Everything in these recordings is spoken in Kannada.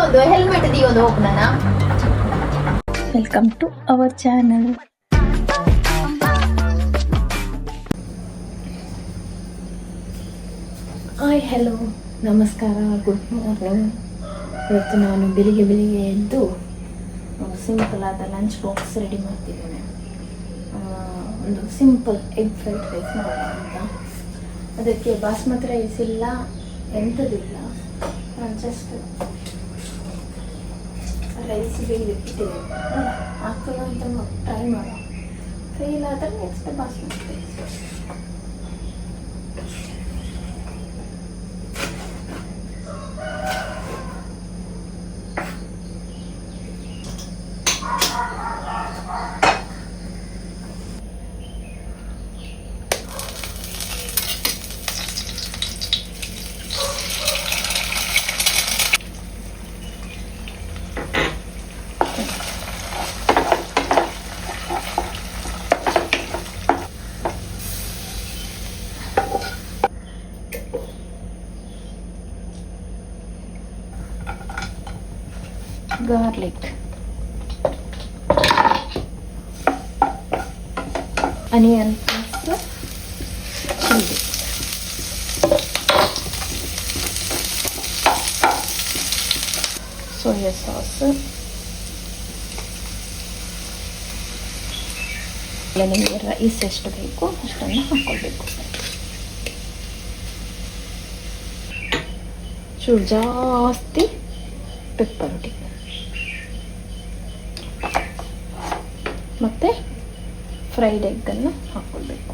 ಒಂದು ಹೆಲ್ಮೆಟ್ ದಿಯೋದು ಹೋಗ್ನಾನ. Welcome to our channel. Hi, hello, ನಮಸ್ಕಾರ, ಗುಡ್ ಮಾರ್ನಿಂಗ್. ಇವತ್ತು ನಾನು ಬೆಳಿಗ್ಗೆ ಎದ್ದು ಸಿಂಪಲ್ ಆದ ಲಂಚ್ ಬಾಕ್ಸ್ ರೆಡಿ ಮಾಡ್ತಿದ್ದೇನೆ. ಒಂದು ಸಿಂಪಲ್ ಎಗ್ ಫ್ರೈಡ್ ರೈಸ್ ಮಾಡೋಣ ಅಂತ. ಅದಕ್ಕೆ ಬಾಸ್ಮತಿ ರೈಸ್ ಇಲ್ಲ, ಎಂಥದಿಲ್ಲ. ನಾನು ಜಸ್ಟ್ ರೈಸ್ ಬೇಯಿಟ್ಟಿದ್ದೇನೆ. ಆಗ್ತದ ಅಂತ ಟ್ರೈ ಮಾಡೋಣ. ಫೇಲ್ ಆದರೆ next basmati rice. Garlic, onion paste, chili, soya sauce. ನಿಮಗೆ ರೈಸ್ ಎಷ್ಟು ಬೇಕು ಅಷ್ಟನ್ನು ಹಾಕ್ಕೊಳ್ಬೇಕು. ಚೂರು ಜಾಸ್ತಿ ಪೆಪ್ಪರ್ ಹೊಡಿ ಮತ್ತು ಫ್ರೈಡ್ ಎಗ್ಗನ್ನು ಹಾಕ್ಕೊಳ್ಬೇಕು.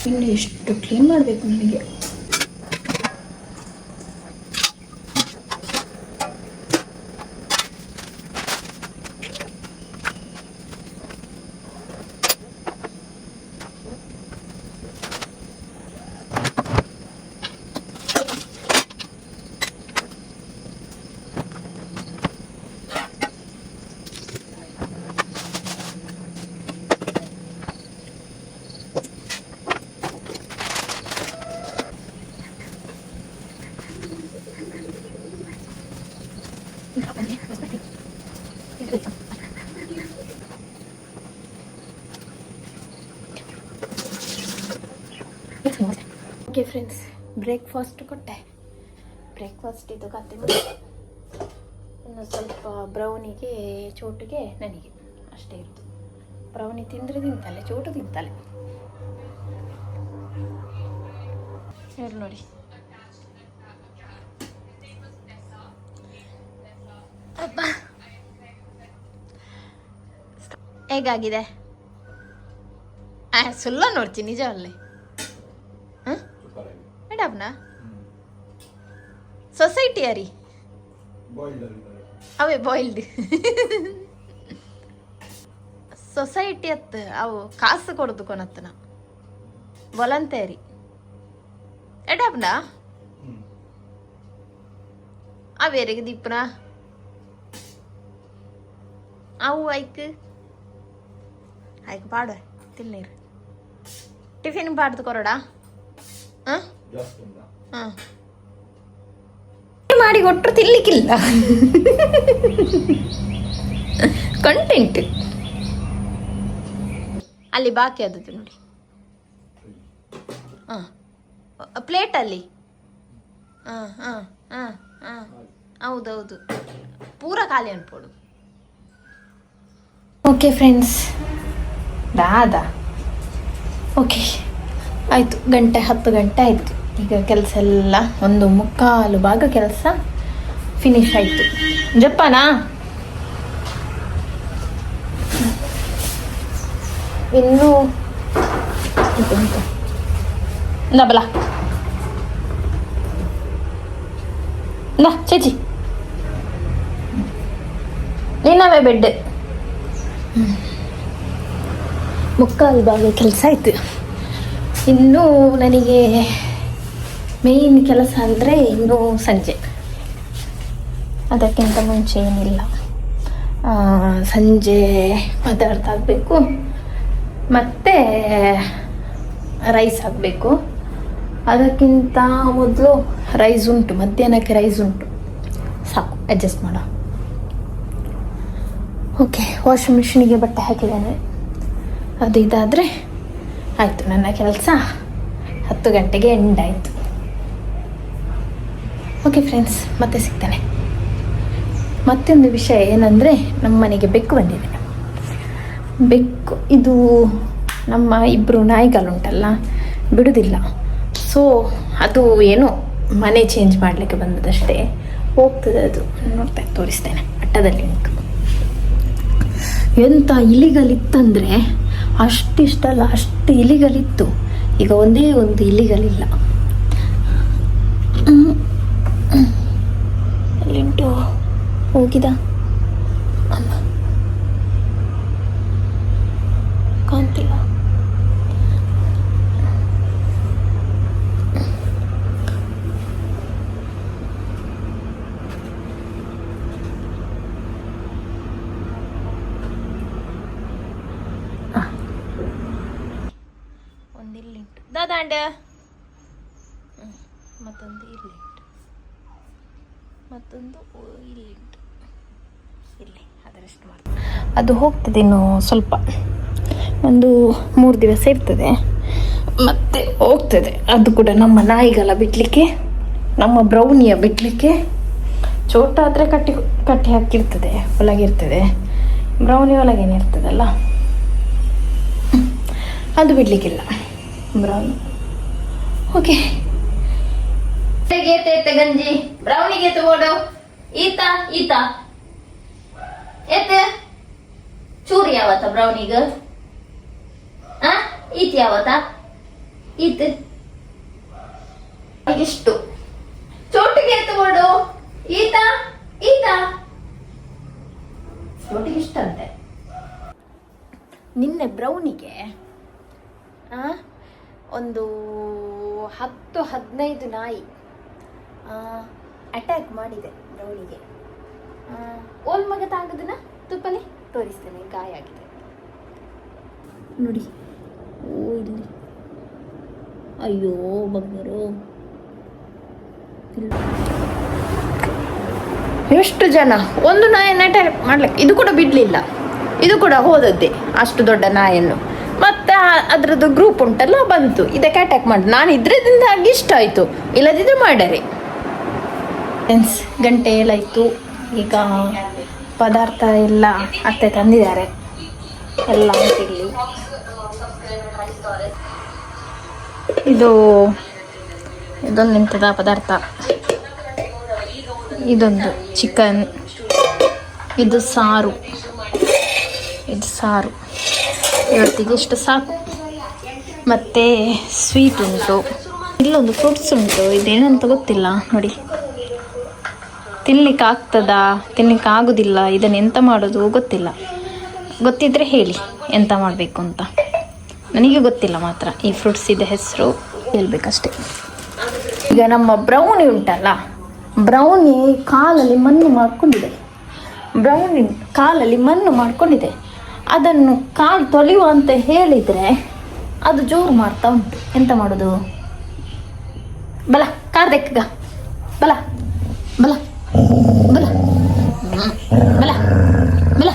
ಇಲ್ಲಿ ಎಷ್ಟು ಕ್ಲೀನ್ ಮಾಡಬೇಕು ನನಗೆ. ಓಕೆ ಫ್ರೆಂಡ್ಸ್, ಬ್ರೇಕ್ಫಾಸ್ಟ್ ಕೊಟ್ಟೆ. ಬ್ರೇಕ್ಫಾಸ್ಟ್ ಇದು ಕತೆ ಮಾಡಿ ಇನ್ನು ಸ್ವಲ್ಪ ಬ್ರೌನಿಗೆ, ಚೋಟಿಗೆ ನನಗೆ ಅಷ್ಟೇ ಇತ್ತು. ಬ್ರೌನಿ ತಿಂದರೆ ತಿಂತಾಳೆ, ಚೋಟು ತಿಂತಾಳೆ. ಇವ್ರು ನೋಡಿ, ಅಪ್ಪ ಹೇಗಾಗಿದೆ? ಸುಳ್ಳ ನೋಡ್ತೀನಿ, ನಿಜ ಅಲ್ಲೇ. ಮೇಡಮ್ನ ಸೊಸೈಟಿ ಅರಿ ಅವೇ ಬಾಯ್ಲ್ಡ್ ಸೊಸೈಟಿ ಅತ್ತ ಅವು ಕಾಸು ಕೊಡದು ಕೊನತ್ತನ ವಾಲಂಟರಿ ಎಡಬ್ನ ಅವೇರಿಗೆ ದಿಪ್ಪನ ಅವು ಐಕ್ ಪಾಡ ತಿನ್ನೀರು ಟಿಫಿನ್ ಪಾಡ್ದು ಕೊರಡ ಮಾಡಿ ಕೊಟ್ಟರು ತಿನ್ಲಿಕ್ಕಿಲ್ಲ. ಕಂಟೆಂಟ್ ಅಲ್ಲಿ ಬಾಕಿ ಆದದ್ದು ನೋಡಿ. ಪ್ಲೇಟಲ್ಲಿ ಹೌದೌದು, ಪೂರ ಖಾಲಿ ಅನ್ಪೋಡು. ಓಕೆ ಫ್ರೆಂಡ್ಸ್, ರಾಧಾ ಓಕೆ ಆಯಿತು. 10 ಗಂಟೆ ಆಯಿತು. ಈಗ ಕೆಲಸ ಎಲ್ಲ 1/4 ಭಾಗ ಕೆಲಸ ಫಿನಿಶ್ ಆಯಿತು. ಜಪ್ಪನಾ ಇನ್ನೂ ನಬಲ ನಾ ಚೇಚಿ ನಿನ್ನವೇ ಬೆಡ್ ಮುಕ್ಕಾಲು ಭಾಗ ಕೆಲಸ ಆಯಿತು. ಇನ್ನೂ ನನಗೆ ಮೇಯ್ನ್ ಕೆಲಸ ಅಂದರೆ ಇನ್ನೂ ಸಂಜೆ, ಅದಕ್ಕಿಂತ ಮುಂಚೆ ಏನಿಲ್ಲ. ಸಂಜೆ ಪದಾರ್ಥ ಆಗಬೇಕು, ಮತ್ತು ರೈಸ್ ಆಗಬೇಕು. ಅದಕ್ಕಿಂತ ಮೊದಲು ರೈಸ್ ಉಂಟು, ಮಧ್ಯಾಹ್ನಕ್ಕೆ ರೈಸ್ ಉಂಟು, ಸಾಕು ಅಡ್ಜಸ್ಟ್ ಮಾಡೋ. ಓಕೆ, ವಾಷಿಂಗ್ ಮಿಷಿನಿಗೆ ಬಟ್ಟೆ ಹಾಕಿದ್ದೇನೆ. ಅದು ಇದಾದರೆ ಆಯಿತು, ನನ್ನ ಕೆಲಸ 10 ಗಂಟೆಗೆ ಎಂಡ್ ಆಯಿತು. ಓಕೆ ಫ್ರೆಂಡ್ಸ್, ಮತ್ತೆ ಸಿಗ್ತಾನೆ. ಮತ್ತೊಂದು ವಿಷಯ ಏನಂದರೆ, ನಮ್ಮ ಮನೆಗೆ ಬೆಕ್ಕು ಬಂದಿದೆ. ಬೆಕ್ಕು ಇದು ನಮ್ಮ 2 ನಾಯಿಗಳುಂಟಲ್ಲ, ಬಿಡುವುದಿಲ್ಲ. ಸೊ ಅದು ಏನೋ ಮನೆ ಚೇಂಜ್ ಮಾಡಲಿಕ್ಕೆ ಬಂದದಷ್ಟೇ, ಹೋಗ್ತದೆ ಅದು. ನೋಡ್ತಾ ತೋರಿಸ್ತೇನೆ, ಅಟ್ಟದಲ್ಲಿ ಉಂಟು. ಎಂಥ ಇಲಿಗಳಿತ್ತಂದರೆ ಅಷ್ಟಿಷ್ಟಲ್ಲ, ಅಷ್ಟು ಇಲಿಗಳಿತ್ತು. ಈಗ ಒಂದೇ ಒಂದು ಇಲಿಗಳಿಲ್ಲ. ಎಲ್ಲಿಂಟು ಹೋಗಿದ ಅಮ್ಮ, ಕಾಣ್ತಿಲ್ಲ. ಒಂದಿಲ್ಲಿಂಟು ದಾದಾಂಡ, ಮತ್ತೊಂದು ಇಲ್ಲಿಂಟು, ಮತ್ತೊಂದು ಇಲ್ಲಿಂಟು, ಇಲ್ಲಿ. ಅದರಷ್ಟು ಮಾತ್ರ ಅದು ಹೋಗ್ತದೆ. ಇನ್ನು ಸ್ವಲ್ಪ ಒಂದು 3 ದಿವಸ ಇರ್ತದೆ, ಮತ್ತೆ ಹೋಗ್ತದೆ. ಅದು ಕೂಡ ನಮ್ಮ ನಾಯಿಗಳ ಬಿಡಲಿಕ್ಕೆ, ನಮ್ಮ ಬ್ರೌನಿಯ ಬಿಡಲಿಕ್ಕೆ. ಚೋಟ ಆದರೆ ಕಟ್ಟಿ ಹಾಕಿರ್ತದೆ, ಒಳಗಿರ್ತದೆ. ಬ್ರೌನಿ ಒಳಗೇನೆ ಇರ್ತದಲ್ಲ, ಅದು ಬಿಡಲಿಕ್ಕಿಲ್ಲ ಬ್ರೌನಿ. ಓಕೆ, ಗಂಜಿ ಬ್ರೌನಿಗೆ ತಗೋಡು. ಈತ ಈತ ಏತೆ ಚೂರಿ ಯಾವತ್ತ ಬ್ರೌನಿಗ, ಈತ ಯಾವತ್ತ ಈತ ಇಷ್ಟು ಚೋಟಿಗೆ ತಗೋಡು. ಈತ ಈತ ಚೋಟಿಗೆ ಇಷ್ಟ ಅಂತೆ. ನಿನ್ನೆ ಬ್ರೌನಿಗೆ ಒಂದು 10-15 ನಾಯಿ ಅಟ್ಯಾಕ್ ಮಾಡಿದೆ ಬ್ರೌನಿಗೆ. ಓಲ್ ಮಗ ತಾಗದನ್ನ ತುಪ್ಪಲಿ ತೋರಿಸ್ತೇನೆ, ಗಾಯ ಆಗಿದೆ ನೋಡಿ. ಓ ಇಲ್ಲಿ, ಅಯ್ಯೋ ಬಂಗಾರು, ಎಷ್ಟು ಜನ ಒಂದು ನಾಯನ್ನು ಅಟ್ಯಾಕ್ ಮಾಡ್ಲಿಕ್ಕೆ. ಇದು ಕೂಡ ಬಿಡ್ಲಿಲ್ಲ, ಇದು ಕೂಡ ಹೋದದ್ದೇ ಅಷ್ಟು ದೊಡ್ಡ ನಾಯನ್ನು. ಮತ್ತೆ ಅದ್ರದ್ದು ಗ್ರೂಪ್ ಉಂಟಲ್ಲ, ಬಂತು ಇದಕ್ಕೆ ಅಟ್ಯಾಕ್ ಮಾಡಿ. ನಾನು ಇದ್ರದಿಂದ ಆಗಿ ಇಷ್ಟ ಆಯಿತು, ಇಲ್ಲದಿದ್ರೆ ಮಾಡರೆ. ಗಂಟೆ ಎಲ್ಲಾಯಿತು. ಈಗ ಪದಾರ್ಥ ಎಲ್ಲ ಅತ್ತೆ ತಂದಿದ್ದಾರೆ, ಎಲ್ಲ ಇಲ್ಲಿ. ಇದೊಂದು ಎಂಥದ ಪದಾರ್ಥ, ಇದೊಂದು ಚಿಕನ್, ಇದು ಸಾರು, ಇವತ್ತಿಗೆ ಇಷ್ಟು ಸಾಕು. ಮತ್ತು ಸ್ವೀಟ್ ಉಂಟು, ಇಲ್ಲೊಂದು ಫ್ರೂಟ್ಸ್ ಉಂಟು. ಇದೇನಂತ ಗೊತ್ತಿಲ್ಲ ನೋಡಿ. ತಿನ್ಲಿಕ್ಕೆ ಆಗ್ತದಾ, ತಿನ್ಲಿಕ್ಕೆ ಆಗೋದಿಲ್ಲ, ಇದನ್ನು ಎಂತ ಮಾಡೋದು ಗೊತ್ತಿಲ್ಲ. ಗೊತ್ತಿದ್ದರೆ ಹೇಳಿ ಎಂತ ಮಾಡಬೇಕು ಅಂತ. ನನಗೆ ಗೊತ್ತಿಲ್ಲ ಮಾತ್ರ. ಈ ಫ್ರೂಟ್ಸ್ ಇದೆ ಹೆಸರು ಹೇಳ್ಬೇಕಷ್ಟೆ. ಈಗ ನಮ್ಮ ಬ್ರೌನಿ ಉಂಟಲ್ಲ, ಬ್ರೌನಿ ಕಾಲಲ್ಲಿ ಮಣ್ಣು ಮಾಡ್ಕೊಂಡಿದೆ. ಅದನ್ನು ಕಾಲು ತೊಳೆಯುವ ಅಂತ ಹೇಳಿದರೆ ಅದು ಜೋರು ಮಾಡ್ತಾ ಉಂಟು. ಎಂತ ಮಾಡೋದು? ಬಲ ಕಾರ್ದೆಕ್ಕ ಬಲ ಬಲ ಬಲ ಬಲ ಬಲ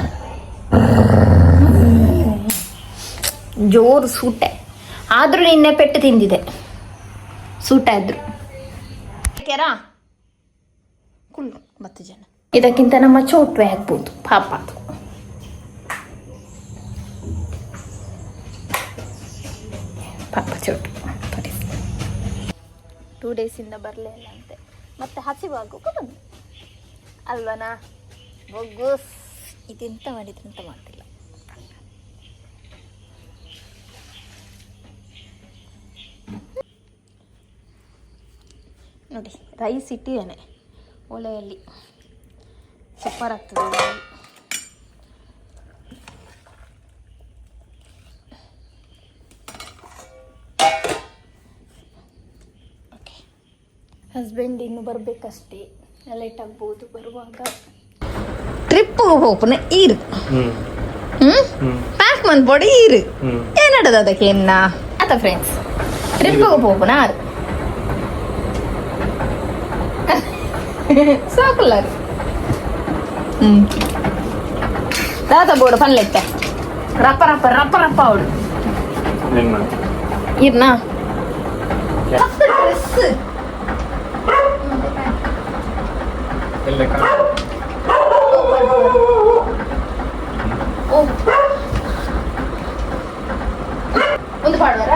ಜೋರು ಸೂಟೆ ಆದರೂ ನಿನ್ನೆ ಪೆಟ್ಟು ತಿಂದಿದೆ. ಸೂಟ ಆದ್ರು ಕೆರಾ ಕುಳ್ಳು 10 ಜನ. ಇದಕ್ಕಿಂತ ನಮ್ಮ ಚೋಟ್ವೆ ಆಗ್ಬೋದು, ಪಾಪ ಅದು. ಪಾಪ ಚೋಟು 2 ಡೇಸಿಂದ ಬರಲೇ ಇಲ್ಲ ಅಂತೆ. ಮತ್ತೆ ಹಸಿವಾಗೋಕೆ ಬಂದು ಅಲ್ವನಾ ಬೊಗ್ಗೋಸ್. ಇದೆಂತ ಮಾಡಿದ್ರೆ ಅಂತ ಮಾಡ್ತಿಲ್ಲ. ನೋಡಿ ರೈಸ್ ಇಟ್ಟಿದ್ದೇನೆ ಒಲೆಯಲ್ಲಿ, ಸೂಪರ್ ಆಗ್ತದೆ. ಹಸ್ಬೆಂಡ್ ಇನ್ನು ಬರಬೇಕಷ್ಟೇ, ಲೇಟ್ ಆಗ್ಬೋದು ಬರುವಾಗ. ಟ್ರಿಪ್ಪಿಗೆ ಹೋಗ್ಪುನ ಈರು ಪ್ಯಾಕ್ ಮಾಡ್ಬೋಡಿ ಈರು ಏನಡದ ಅದಕ್ಕೆ ಎನ್ನ ಆತ ಫ್ರೆಂಡ್ಸ್ ಟ್ರಿಪ್ಪಿಗೆ ಹೋಗ್ಪುನ ಆರು ಸಾಕುಲ್ಲಾರು ದಾತ ಬೋಡು ಪನ್ಲೆತ್ತೆ ರಪ್ಪ ರಪ್ಪ ರಪ್ಪ ರಪ್ಪ ಅವಡು ಇರ್ನಾ ಡ್ರೆಸ್ ಒಂದು ಪಾಡುವಾರ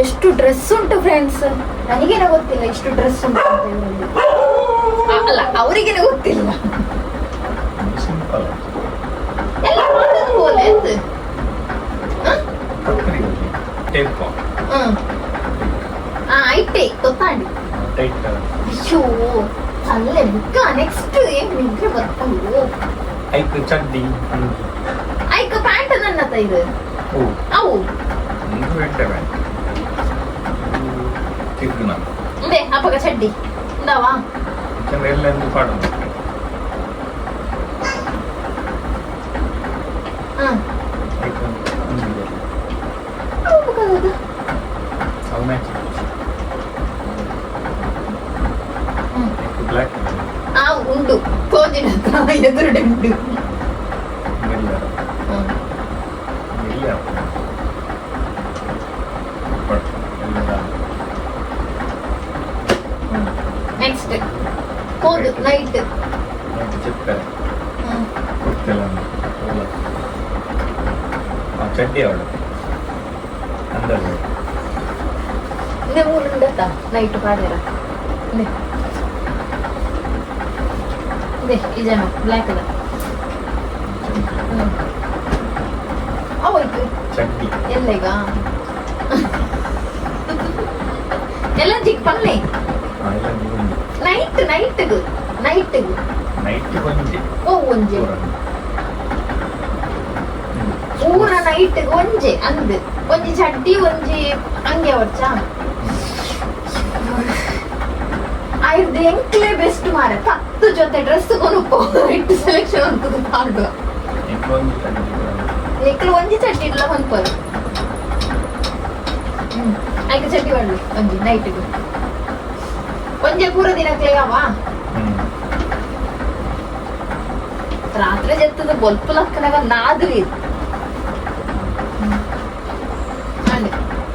ಎಷ್ಟು ಡ್ರೆಸ್ ಉಂಟು ಫ್ರೆಂಡ್ಸ್, ನನಗೇನೆ ಗೊತ್ತಿಲ್ಲ ಎಷ್ಟು ಡ್ರೆಸ್ ಉಂಟು ಅಂತ ಇವರಲ್ಲಿ. ಅಲ್ಲ ಅವರಿಗೇನೆ ಗೊತ್ತಿಲ್ಲ, ಎಲ್ಲ ಮಾಡೋದು ಬೋಲೆ ಎಂತ ಐಟೆ ಗೊತ್ತಾಂಡಿ. ಅಯ್ಯೋ ಅಲ್ಲೇ ಬುಕ್ಕ ನೆಕ್ಸ್ಟ್ ಏನ್ ನಿದ್ರೆ ಬರ್ಕೊಂಡು ಐಕ್ ಚಡ್ಡಿ ಐಕ ಪ್ಯಾಂಟ್ ನನ್ನ ಇದು ಅವು ಇದೆ ಅಪ್ಪಗ ಚಡ್ಡಿ ಇಂದವಾ ಎಲ್ಲೆಂದು ಪಾಡು ಉಂಟು ಕೋಜಿನ ಎದುರುಡೆ ಉಂಟು. ನೆಕ್ಸ್ಟ್ ಕೋದು ನೈಟ್ ಚಡ್ಡಿ ಅವಳು ಅಂದಲ್ಲ ಊರುಂಡತ್ತ ನೈಟ್ ಪಾಡ್ಯಾರ ಇದೇನೋ ಬ್ಲ್ಯಾಕ್ ಅದ ಅವೈತು ಚಡ್ಡಿ ಎಲ್ಲ ಈಗ ಎಲ್ಲ ಜಿಗ್ ಪಲ್ಲೆ ನೈಟ್ ನೈಟ್ಗು ನೈಟ್ಗು ನೈಟ್ ಒಂಜಿ ಓ ಒಂಜೆ ಊರ ನೈಟ್ ಒಂಜೆ ಅಂದ್ ಒಂಜಿ ಚಡ್ಡಿ ಒಂಜಿ ಅಂಗಿ ಅವರ್ಚ ಆಯ್ದು ಎಂಕ್ಲೆ ಬೆಸ್ಟ್ ಮಾರ 10 ಜೊತೆ ಡ್ರೆಸ್ ಕೊನುಪ್ಪು ಇಟ್ಟು ಸೆಲೆಕ್ಷನ್ ಅಂತದ್ದು ಪಾಡುವ ನೆಕ್ಲು ಒಂಜಿ ಚಡ್ಡಿ ಇಲ್ಲ ಹೊಂದ್ಪರು ಆಯ್ತು ಚಡ್ಡಿ ಮಾಡ್ಲಿ ಒಂಜಿ ನೈಟ್ಗು ಒಂಜೆ ಪೂರ ದಿನಕ್ಕೆ ಯಾವ ರಾತ್ರಿ ಜತ್ತದ ಬೊಲ್ಪ ಲಕ್ಕನಾಗ ನಾದು ಇದು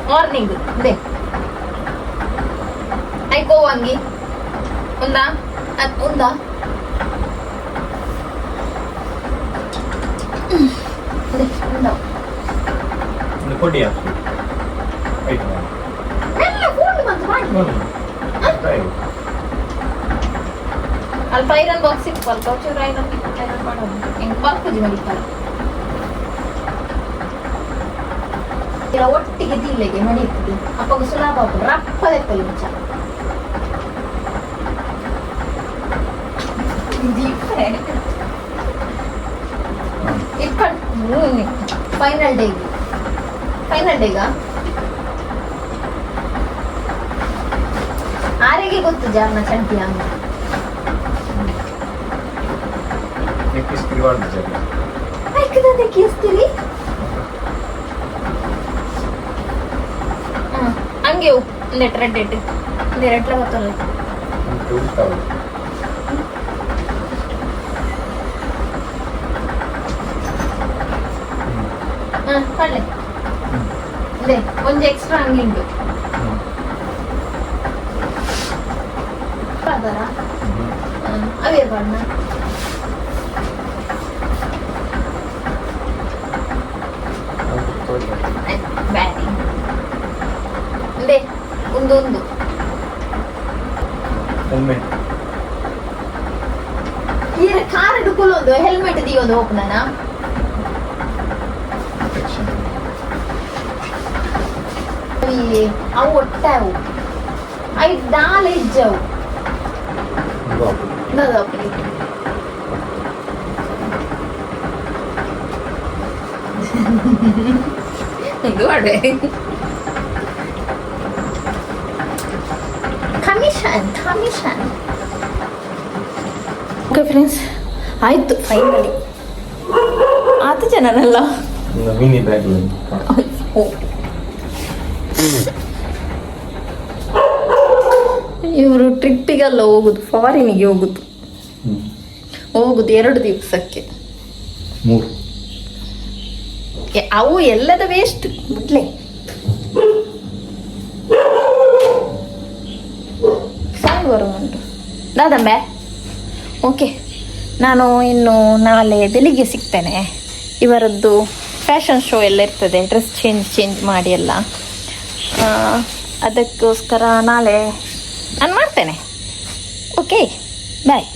ಮಾರ್ನಿಂಗ್ ದೇ ಐಕೋ ಅಂಗಿ ఉందా ఉందా ಕೊಡಿ ಅಲ್ಪ ಐರನ್ ಬಾಕ್ಸ್ ಇಪ್ಪಲ್ ಕೌಚೂರ್ ಐರನ್ ಮಾಡೋದು ಹೆಂಗ್ ಬಾಕುಜಿ ಮಡಿತಾರೆ ಒಟ್ಟಿಗೆ ತಿನ್ಲಿಕ್ಕೆ ಮಡಿರ್ತದೆ ಅಪ್ಪಗ ಸುಲಭ ಆಗ್ತದೆ ರಪ್ಪದೆಪ್ಪಲ್ಲಿ ಮುಂಚ ಫೈನಲ್ ಡೇಗ ಆರೆಗೆ ಗೊತ್ತು ಜಾರ್ನ ಚಂಟಿ ಹಂಗ ಕಿಸ್ತೀರಿ ಹಂಗೆ ನೆಟ್ ರೆಡ್ ಇಟ್ಟು ನೆಟ್ಲ ಗೊತ್ತಲ್ಲ ಕಳ್ಳೆ ಅದೇ ಒಂದು ಎಕ್ಸ್ಟ್ರಾ ಅಂಗಿ ಉಂಟು ಅದರ ಅವೇ ಬಣ್ಣ ಬ್ಯಾಟಿಂಗ್ ಅದೇ ಒಂದು ಈಗ ಕಾರ್ ಹಿಡ್ಕೊಳ್ಳೋದು ಹೆಲ್ಮೆಟ್ ದಿಯೋದು ಓಪನನ ಅವು ಒಟ್ಟಾವು ಐದು ದಾಲ್ ಹೆಜ್ಜವು ಇದು ಅಡೆ ಕಮಿಷನ್. ಓಕೆ ಫ್ರೆಂಡ್ಸ್, ಆಯಿತು ಫೈನಲಿ ಆತು ಜನನಲ್ಲ. ಮಿನಿ ಬ್ಯಾಗ್ ಇವರು ಟ್ರಿಪ್ಪಿಗೆಲ್ಲ ಹೋಗುದು, ಫಾರಿನಿಗೆ ಹೋಗುದು 2 ದಿವಸಕ್ಕೆ. 3 ಅವು ಎಲ್ಲದ ವೇಸ್ಟ್ ಬಿಡ್ಲೆ. ಉಂಟು ದಾದಂಬೆ. ಓಕೆ, ನಾನು ಇನ್ನು ನಾಳೆ ಬೆಳಿಗ್ಗೆ ಸಿಗ್ತೇನೆ. ಇವರದ್ದು ಫ್ಯಾಷನ್ ಶೋ ಎಲ್ಲ ಇರ್ತದೆ, ಡ್ರೆಸ್ ಚೇಂಜ್ ಮಾಡಿ ಎಲ್ಲ. ಅದಕ್ಕೋಸ್ಕರ ನಾಳೆ ನಾನು ಮಾಡ್ತೇನೆ. ಓಕೆ, ಬಾಯ್,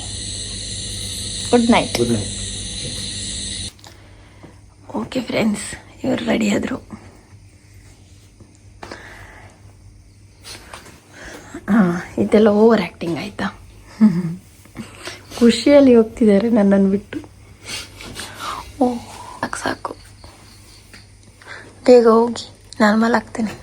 ಗುಡ್ ನೈಟ್. ಓಕೆ ಫ್ರೆಂಡ್ಸ್, ಇವರು ರೆಡಿ ಆದರು. ಇದೆಲ್ಲ ಓವರ್ ಆ್ಯಕ್ಟಿಂಗ್ ಆಯಿತಾ? ಖುಷಿಯಲ್ಲಿ ಹೋಗ್ತಿದ್ದಾರೆ ನನ್ನನ್ನು ಬಿಟ್ಟು. ಸಾಕು, ಬೇಗ ಹೋಗಿ ನಾನು ಮಲಗ್ತೇನೆ.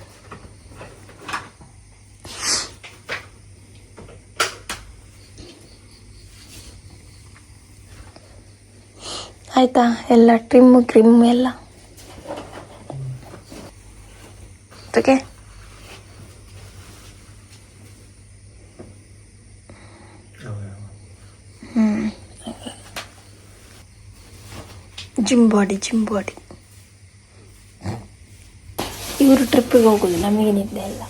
ಆಯಿತಾ? ಎಲ್ಲ ಕ್ರಿಮ್ ಎಲ್ಲ ಓಕೆ. Gym body. ಇವರು ಟ್ರಿಪ್ಪಿಗೆ ಹೋಗೋದು, ನಮಗೇನಿದೆ ಇಲ್ಲ.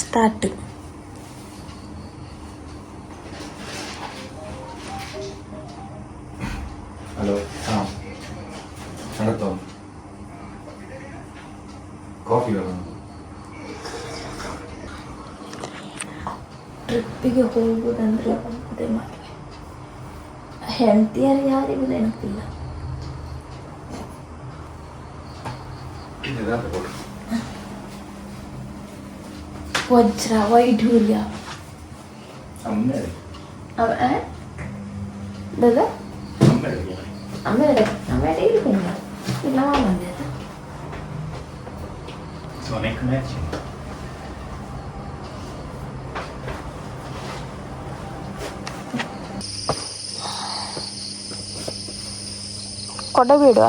ಸ್ಟಾರ್ಟ್. ಹಲೋ, ನಡೀತಾವ ಕಾಫಿ. ಟ್ರಿಪ್ಪಿಗೆ ಹೋಗುವುದಂದ್ರೆ ಅದೇ ಮಾಡಿ. ಹೆಂಡತಿಯರು ಯಾರಿಗೂ ನೆನಪಿಲ್ಲ. ವಜ್ರ ವೈಢೂರ್ಯ ದಾದಾ ಆಮೇಲೆ ಇರ್ತೀನಿ ಇಲ್ಲ ಬಂದೆ. ಕೊಡೆ ಬಿಡುವ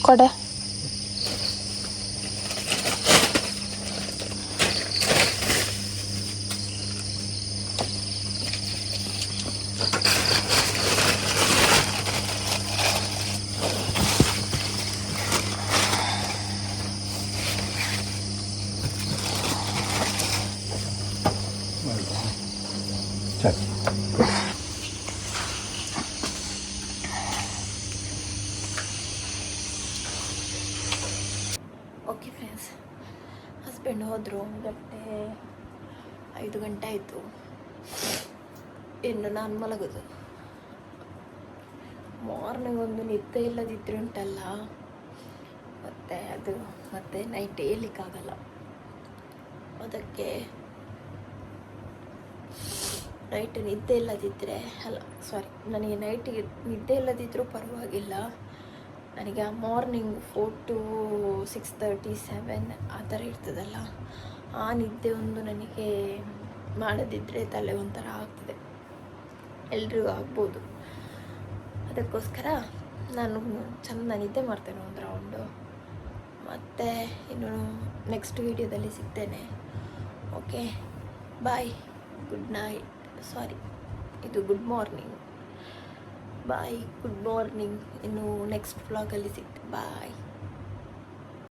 ಕೊಡೆ. ಓಕೆ ಫ್ರೆಂಡ್ಸ್, ಹಸ್ಬೆಂಡ್ ಹೋದರು. 5 ಗಂಟೆ ಆಯಿತು. ಇನ್ನು ನಾನು ಮಲಗೋದು. ಮಾರ್ನಿಂಗ್ ಒಂದು ನಿದ್ದೆ ಇಲ್ಲದಿದ್ದರೆ ಉಂಟಲ್ಲ, ಮತ್ತೆ ನೈಟ್ ಏಳಲಿಕ್ಕಾಗಲ್ಲ. ಅದಕ್ಕೆ ನೈಟ್ ನಿದ್ದೆ ಇಲ್ಲದಿದ್ದರೆ ನನಗೆ ನೈಟಿಗೆ ನಿದ್ದೆ ಇಲ್ಲದಿದ್ದರೂ ಪರವಾಗಿಲ್ಲ. ನನಗೆ ಆ ಮಾರ್ನಿಂಗ್ 4 to 6:30, 7 ಆ ಥರ ಇರ್ತದಲ್ಲ, ಆ ನಿದ್ದೆ ಒಂದು ನನಗೆ ಮಾಡದಿದ್ದರೆ ತಲೆ ಒಂಥರ ಆಗ್ತದೆ. ಎಲ್ರಿಗೂ ಆಗ್ಬೋದು. ಅದಕ್ಕೋಸ್ಕರ ನಾನು ಚೆಂದ ನಿದ್ದೆ ಮಾಡ್ತೇನೆ ಒಂದು ರೌಂಡು. ಮತ್ತು ಇನ್ನು ನೆಕ್ಸ್ಟ್ ವೀಡಿಯೋದಲ್ಲಿ ಸಿಗ್ತೇನೆ. ಓಕೆ, ಬಾಯ್, ಗುಡ್ ನೈಟ್. ಇದು ಗುಡ್ ಮಾರ್ನಿಂಗ್. ಬಾಯ್, ಗುಡ್ ಮಾರ್ನಿಂಗ್. ಇನ್ನು ನೆಕ್ಸ್ಟ್ ವ್ಲಾಗಲ್ಲಿ ಸಿಗ್ತೇನೆ. ಬಾಯ್.